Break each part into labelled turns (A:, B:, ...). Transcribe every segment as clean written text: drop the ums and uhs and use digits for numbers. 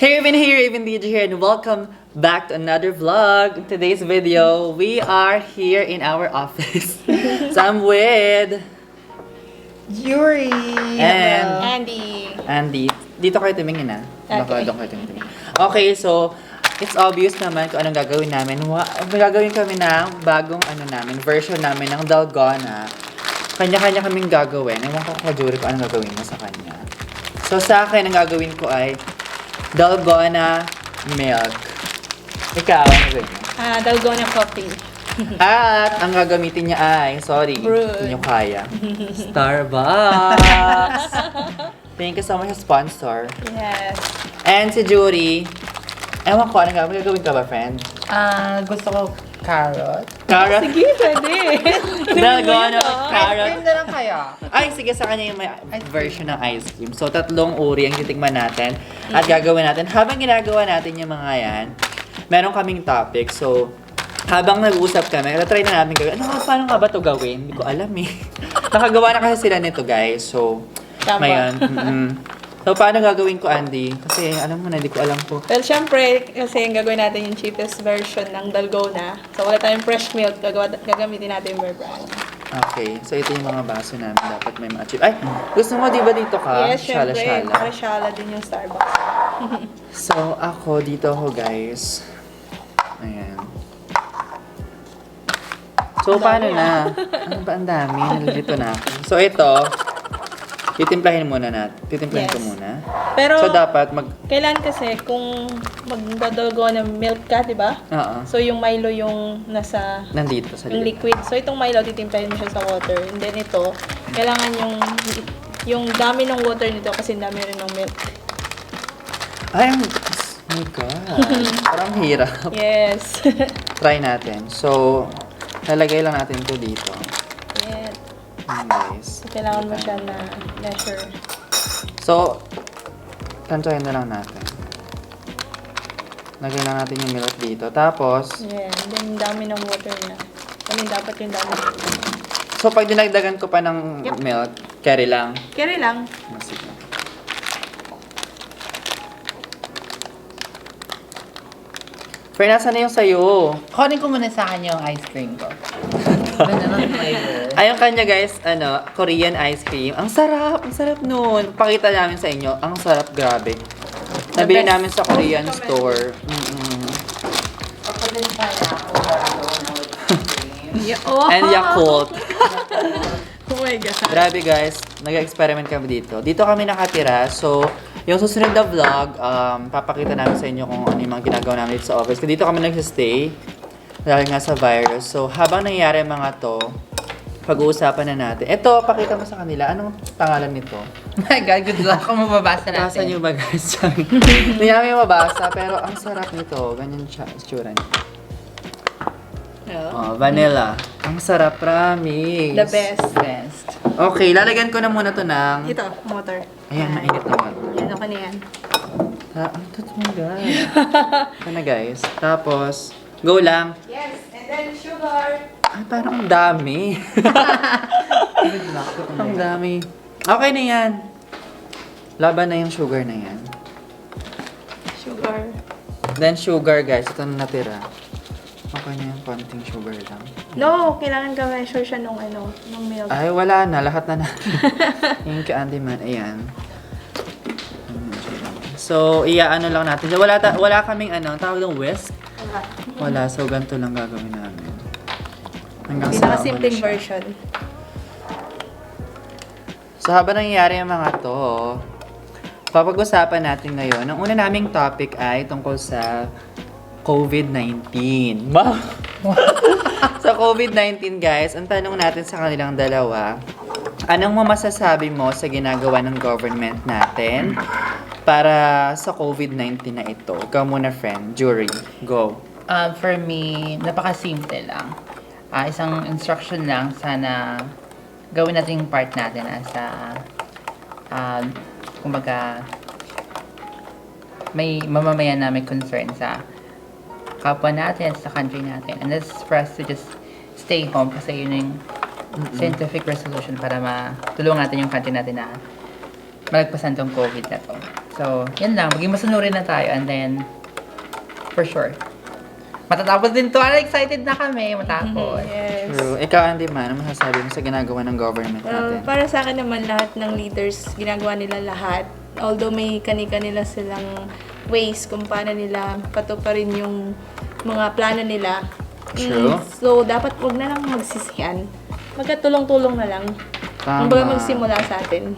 A: Hey Raven DJ here, and welcome back to another vlog. In today's video, we are here in our office. So I'm with
B: Yuri
A: and
B: Andy.
A: Dito kayo tumingin na. Baka
B: Okay.
A: doon kayo tumingin. Okay, so it's obvious naman kung anong gagawin namin. Gagawin kami ng bagong version namin ng Dalgona. Kanya-kanya kaming gagawin. Ewan ko kung Jury kung anong gagawin mo sa kanya. So sa akin, ang gagawin ko ay Dalgona milk. Ikaw, ano gagawin mo?
B: Dalgona coffee.
A: At ang gagamitin niya ay,
B: Brewed.
A: hindi nyo kaya. Starbucks! Thank you so much sa sponsor.
B: Yes.
A: And si Jury, ewan ko, anong gagawin ka ba, friend?
C: Gusto ko carrot.
A: Carrot?
B: Sige, pwede.
A: Dalgona
C: Ice
A: carrot.
C: cream na lang kaya.
A: Ay, sige, sa kanya yung may version ng ice cream. So, 3 uri ang titikman natin at gagawin natin. Habang ginagawa natin yung mga yan, meron kaming topic. So, habang nag-uusap kami, try na namin gawin. Paano nga ba ito gawin? Hindi ko alam eh. Nakagawa na kasi sila nito, guys. So,
B: Tama.
A: mayan. So, paano gagawin ko, Andy? Kasi, alam mo na, hindi ko alam po.
B: Well, syempre, kasi yung gagawin natin yung cheapest version ng Dalgona. So, wala tayong fresh milk. Gagamitin natin yung brand.
A: Okay. So, ito yung mga baso namin. Dapat may mga cheap. Ay, gusto mo, di ba dito ka?
B: Yes, syempre.
A: Shala-shala.
B: Nakasyala din yung Starbucks.
A: So, ako, dito ako, guys. Ayan. So, paano na? Ano ba ang dami? Nalilito na ako. So, ito, titimplahin muna natin. Titimplahin ko
B: Yes.
A: muna.
B: Pero,
A: So, dapat
B: kailan kasi kung magdadalgona milk ka, di ba?
A: Oo.
B: So, yung Milo yung nasa
A: Nandito sa
B: yung
A: likod.
B: liquid. So, itong Milo, titimplahin mo siya sa water. And then ito, kailangan yung dami ng water nito kasi dami rin ng milk.
A: Ay, oh my God. Parang hirap.
B: Yes.
A: Try natin. So, lalagay lang natin ito dito.
B: Yes.
A: Ayan, guys.
B: So, kailangan mo siya na measure.
A: So, tansyahin na lang natin. Lagay lang natin yung milk dito. Tapos,
B: Yeah. And then, dami ng water niya. I mean, dapat yung dami.
A: so pag dinagdagan ko pa ng
B: Yep.
A: milk, carry lang.
B: Carry lang.
A: Sige. Fer, nasa na yung sayo?
C: Kunin ko muna sa kanya yung ice cream ko. Ganda ng flavor.
A: Ayun kanya guys, Korean ice cream. Ang sarap nun. Pakita namin sa inyo, ang sarap, grabe. Nabili
B: best.
A: namin sa Korean
B: Most
A: store.
C: Ako din pineapple with cream.
B: Oh.
A: And Yakult.
B: Oh my God.
A: Grabe guys, nag-experiment kami dito. Dito kami nakatira, so yung susunod na vlog, papakita namin sa inyo kung ano yung mga ginagawa namin dito sa office. Kasi dito kami nagsistay, dahil nga sa virus. So habang nangyayari mga to, pag-uusapan na natin. Ito, pakita mo sa kanila, anong pangalan nito?
C: Oh my God, good luck kung mababasa
A: Nasa
C: natin.
A: nyo ba guys? Hindi namin mabasa, pero ang sarap nito. Ganyan siya, itsura niya. Oh, vanilla. Ang sarap, promise.
B: The best.
C: Best.
A: Okay, lalagyan ko na muna to ng...
B: Ito, motor.
A: Ayan, mainit naman.
B: Yan, okay na yan.
A: Ang totoo guys. Ito na guys. Tapos, go lang.
B: Yes, and then sugar.
A: Ay, parang ang dami.
C: Good luck.
A: Ang dami. Okay na yan. Laban na yung sugar na yan.
B: Sugar.
A: Then sugar guys, ito na natira. Okay na yung konting sugar lang.
B: No, kailangan ka measure siya nung milk.
A: Ay, wala na. Lahat na natin. Yung kay Andy man. Ayan. So, iaano lang natin. Wala kaming tawag ng whisk. Wala. So, ganito lang gagawin namin. Hanggang sa
B: Pinaka-simpleng
A: siya.
B: version.
A: So, habang nangyayari yung mga to, papag-usapan natin ngayon. Ang una naming topic ay tungkol sa COVID-19. Wow! Sa COVID-19, guys, ang tanong natin sa kanilang dalawa, anong masasabi mo sa ginagawa ng government natin para sa COVID-19 na ito? Ikaw muna, friend. Jury, go.
C: For me, napakasimple lang. Isang instruction lang, sana gawin natin yung part natin as kumbaga, may mamamayan na may concern sa kapwa natin, sa country natin. And that's for us to just stay home kasi yun yung scientific resolution para matulungan natin yung country natin na malagpasan tong COVID na to. So, yan lang. Maging masunurin na tayo and then, for sure. Matatapos din to. Excited na kami matapos.
B: Yes.
A: True. Ikaw, Andy Man, ano masasabi mo sa ginagawa ng government natin?
B: Para sa akin naman, lahat ng leaders, ginagawa nila lahat. Although may kanika-nila silang ways kung paano nila patuparin yung mga plano nila.
A: True.
B: So, dapat huwag na lang magsisihan. Magkatulong-tulong na lang.
A: Tama.
B: Kumbaga magsimula sa atin.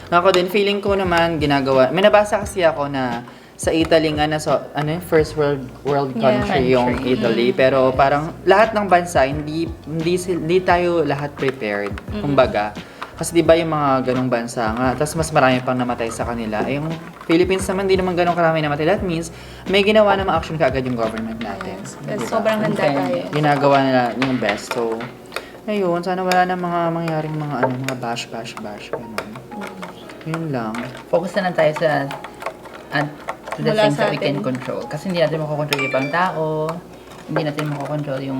A: Ako din, feeling ko naman ginagawa. May nabasa kasi ako na sa Italy nga na first world country
B: Yeah.
A: yung Italy, pero parang lahat ng bansa hindi tayo lahat prepared. Kumbaga, kasi 'di ba yung mga ganong bansa nga, tapos mas marami pang namatay sa kanila. Yung Philippines naman di naman ganong karami namatay. That means may ginawa na mga action kaagad yung government natin.
B: Yes.
A: Diba?
B: Sobrang handa tayo.
A: Ginagawa nila yung best. So, ayun, sana wala na mga mangyaring mga bash ganun. Yun lang.
C: Focus na lang tayo sa to the
B: Wala
C: things
B: sa
C: that we can
B: atin.
C: control. Kasi hindi natin makokontrol yung ibang tao. Hindi natin makokontrol yung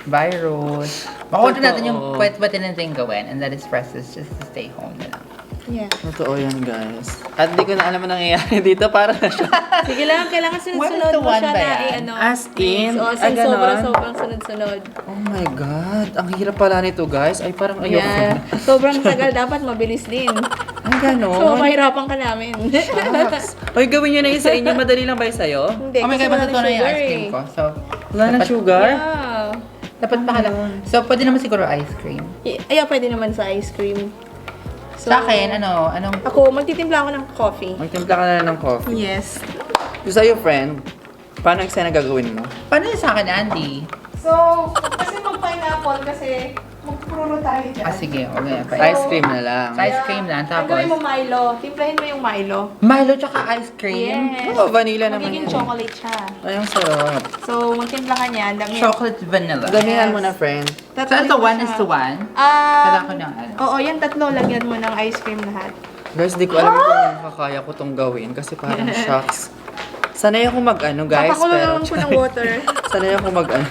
C: virus. Makokontrol natin yung
A: Totoo.
C: pwede natin gawin. And that is for us is just to stay home na lang.
B: Yeah.
A: Totoo yan, guys. At di ko na alam ang nangyayari dito para na siya.
B: Sige lang, kailangan sunod-sunod
C: One to
B: mo
C: one
B: siya
C: ba
B: na
C: yan?
A: As in?
B: So,
A: Ah, ganon?
B: sobrang sunod-sunod.
A: Oh my God. Ang hirap pala nito, guys. Ay, parang ayoko.
B: Yeah. Sobrang tagal, dapat mabilis din.
A: Ay, ganon.
B: So, mahirapan ka namin.
A: Shucks. Oy, gawin nyo na yun sa inyo. Madali lang ba yun sa'yo?
B: Hindi,
C: Oh my
B: kasi
C: God,
B: wala
C: matutunan
B: ng
C: yung
B: sugar
C: ice cream
B: eh.
C: ko. So,
A: Wala na
C: dapat-
A: sugar?
B: Yeah.
C: dapat pakala. So, pwede naman siguro ice cream.
B: Yeah, pwede naman sa ice cream. So,
C: Sa akin, anong
B: Ako, magtitimpla ako ng coffee.
A: Magtimpla ka na ng coffee.
B: Yes.
A: Yung sa'yo, friend, paano eksena gagawin mo?
C: paano yun sa akin, Andy?
B: So, kasi mag-pineapple kasi magpuro tayo dyan.
C: Sige, okay.
A: Ice cream na lang.
C: Sa ice cream lang,
B: Ang gawin mo
C: tapos
B: Milo. Timplahin mo yung Milo.
C: Milo tsaka ice cream.
B: Yes.
A: Oh, vanilla naman
B: Magiging
A: yan.
B: chocolate siya.
A: Ay, ang sarap.
B: So, magtimpla ka niyan. Dami.
C: Chocolate vanilla.
A: Damihan mo na, friend.
C: So, ito, 1 is to 1. Kailangan ko ng ano.
B: Oo, yan tatlo. Lagyan mo ng ice cream lahat.
A: Guys, di ko alam kung kakaya ko tong gawin kasi parang shocks. Sanay ako mag-ano, guys,
B: Papakulo
A: pero...
B: naman ko ng water.
A: Sanay ako mag-ano.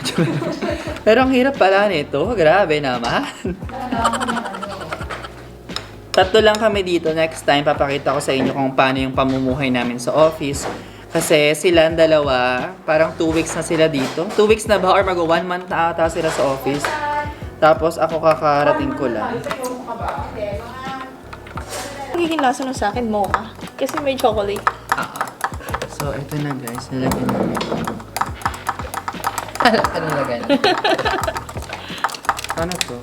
A: Pero ang hirap pala nito. Grabe naman. Tatlo lang kami dito. Next time, papakita ko sa inyo kung paano yung pamumuhay namin sa office. Kasi sila ang dalawa, parang 2 weeks na sila dito. 2 weeks na ba? Or mag-1 month na ata sila sa office. Tapos ako kakarating ko lang.
B: Magiging lasa nun sa akin, mocha. Kasi may chocolate.
A: So, ito na guys. Nilagyan namin ito.
C: Ano lagay?
A: Ano to?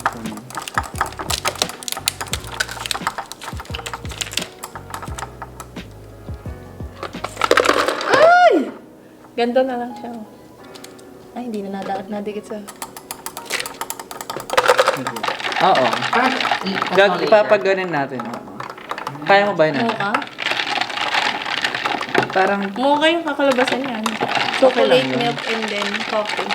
B: Ganto na lang siya. Ay, hindi na nadikit sa...
A: Oo. Papaganin natin. Oo. Kaya mo ba yun?
B: Mocha?
A: Parang
B: Mocha yung kakalabasan yan.
A: Okay
B: Chocolate
A: lang yun.
B: milk and then coffee.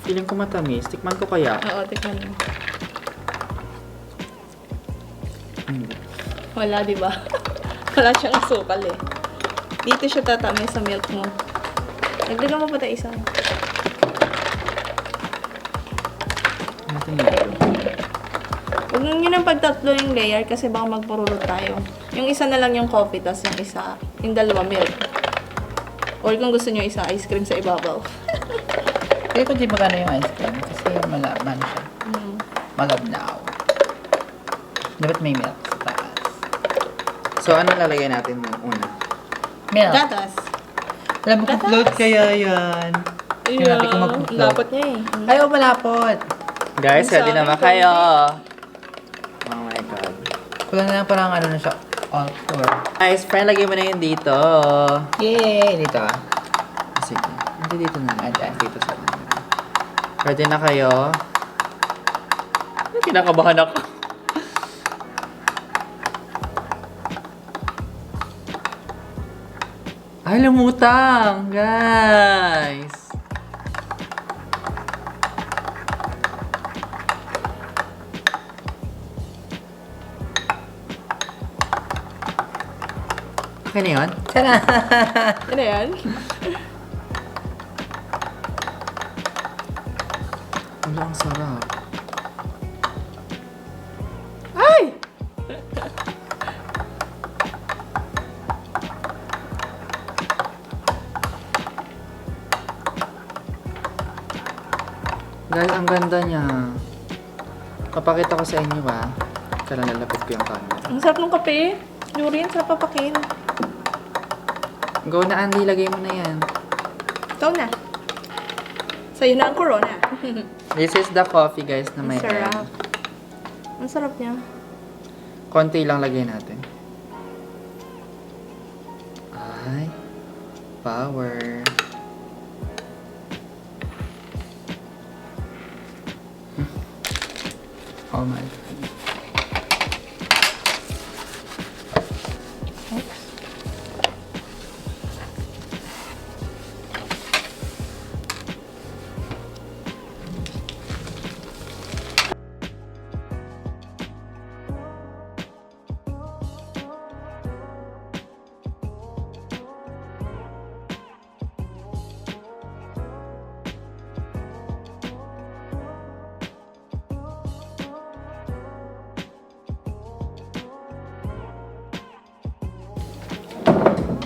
A: feeling ko matamis. Tikman ko kaya.
B: Oo, tikman mo.
A: Hindi.
B: Wala, di ba? Wala siyang asukal eh. Dito siya tatamis sa milk mo. Nagdagan mo pa tayo isa.
A: Natin yun.
B: Huwag nyo nang pagtatlo yung layer kasi baka magpurulot tayo. Yung isa na lang yung coffee, tas yung isa, yung dalawa milk. Or kung gusto nyo isa, ice cream sa ibabaw.
C: Kaya ko di magano yung ice cream kasi malaman siya. Malabnaw. Dapat may milk sa taas.
A: So, ano lalagyan natin una?
C: Milk.
B: Gatas.
C: Alam mo kung float kaya yan. Sinabi ko mag-float.
B: Lapot niya eh.
C: Ayaw malapot.
A: Guys,
B: Ang
A: ready na ba
B: sarap,
A: kayo? Oh my God.
C: Kulang na lang parang ano na siya. All tour.
A: Guys, friend, lagyan mo na yun dito.
C: Yay! Dito ah.
A: Sige. Hindi dito na.
C: Ayan.
A: Dito sa ready na kayo? Kinakabahan ako. Ay, lumutang! Guys! Akin na yun?
C: Tara!
B: Ano yan?
A: Wala, ang sarap.
B: Ay!
A: Guys, ang ganda niya. Papakita ko sa inyo ba? Kailan lalapit ko yung camera.
B: Ang sarap ng kape. Yuri, ang sarap papakin.
A: Go na, Andy. Lagay mo na yan.
B: Ikaw na. Sa'yo na ang corona.
A: This is the coffee, guys, na
B: Ang
A: may
B: sarap.
A: egg.
B: Ang sarap niya.
A: Konti lang lagay natin. Ay. Power. Oh my God.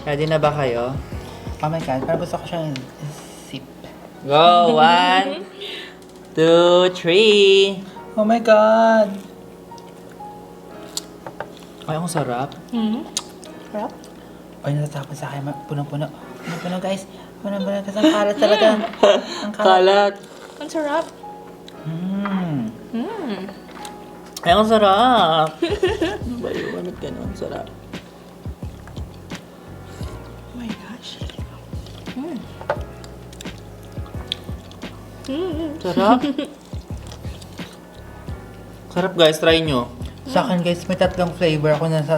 A: Ready na ba kayo?
C: Oh my God, parang gusto ko siyang sip.
A: Go! 1, 2, 3.
C: Oh my God!
A: Ay, ang sarap.
B: Sarap?
C: Ay, natatapon sa akin. Punong-puno. Punong-puno, guys. Punong-puno. Kasi ang kalat talaga. Ang
A: Kalat.
B: Ang sarap.
A: Ay, ang sarap. Bayo, bakit ganun? Ang sarap.
B: Oh my gosh.
A: Sarap. Sarap, guys. Try nyo.
C: Sa akin, guys, may tatlong flavor ako nasa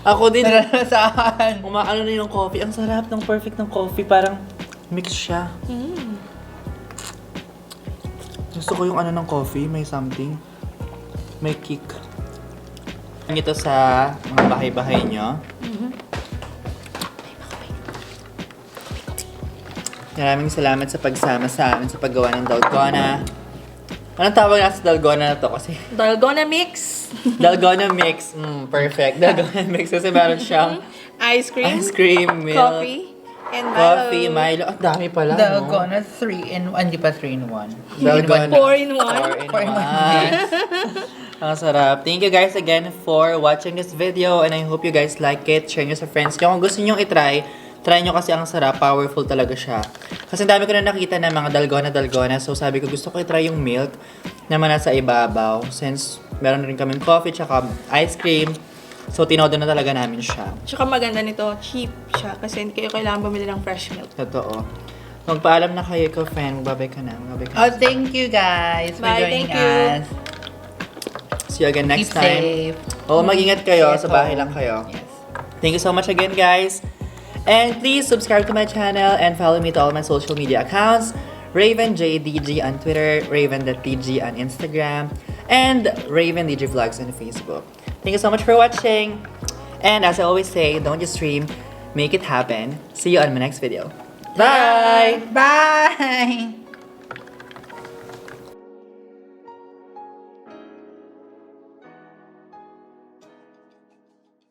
A: Ako din.
C: saan.
A: Umaano na yung coffee. Ang sarap ng perfect ng coffee. Parang mix siya. Gusto ko yung ano ng coffee. May something. May kick. Ito sa mga bahay-bahay nyo. Maraming salamat sa pagsama sa amin sa paggawa ng Dalgona. Anong tawag na sa Dalgona na to? Kasi
B: Dalgona mix.
A: Dalgona mix. Perfect. Dalgona mix kasi meron siyang
B: Ice cream.
A: ice cream, milk,
B: Coffee. And Milo.
A: coffee, Milo. Ang dami pala, no?
C: Dalgona 3 in 1. Hindi pa 3 in 1.
A: Dalgona.
B: 4 in 1.
A: 4 in 1. Ang sarap. Thank you guys again for watching this video and I hope you guys like it. Share nyo sa friends nyo. Kung gusto nyo i-try, try nyo kasi ang sarap. Powerful talaga siya. Kasi ang dami ko na nakita ng mga Dalgona. So sabi ko gusto ko i-try yung milk naman nasa ibabaw. Since meron rin kaming coffee tsaka ice cream. So tinodo na talaga namin siya.
B: Tsaka maganda nito, cheap siya. Kasi hindi kayo kailangan bumili ng fresh milk.
A: Totoo. Magpaalam na kayo, friend. Magbabay ka na. Magbabay ka na.
C: Oh, thank you guys for
B: Bye,
C: joining
B: thank you.
C: us.
A: See you again next
C: Keep
A: time.
C: safe.
A: Oo, mag-ingat kayo.
C: Stay
A: Sa bahay
C: home.
A: lang kayo.
C: Yes.
A: Thank you so much again, guys. And please subscribe to my channel and follow me to all my social media accounts. RavenJDG on Twitter, Raven.TG on Instagram, and RavenDG Vlogs on Facebook. Thank you so much for watching. And as I always say, don't just stream, make it happen. See you on my next video. Bye!
C: Bye!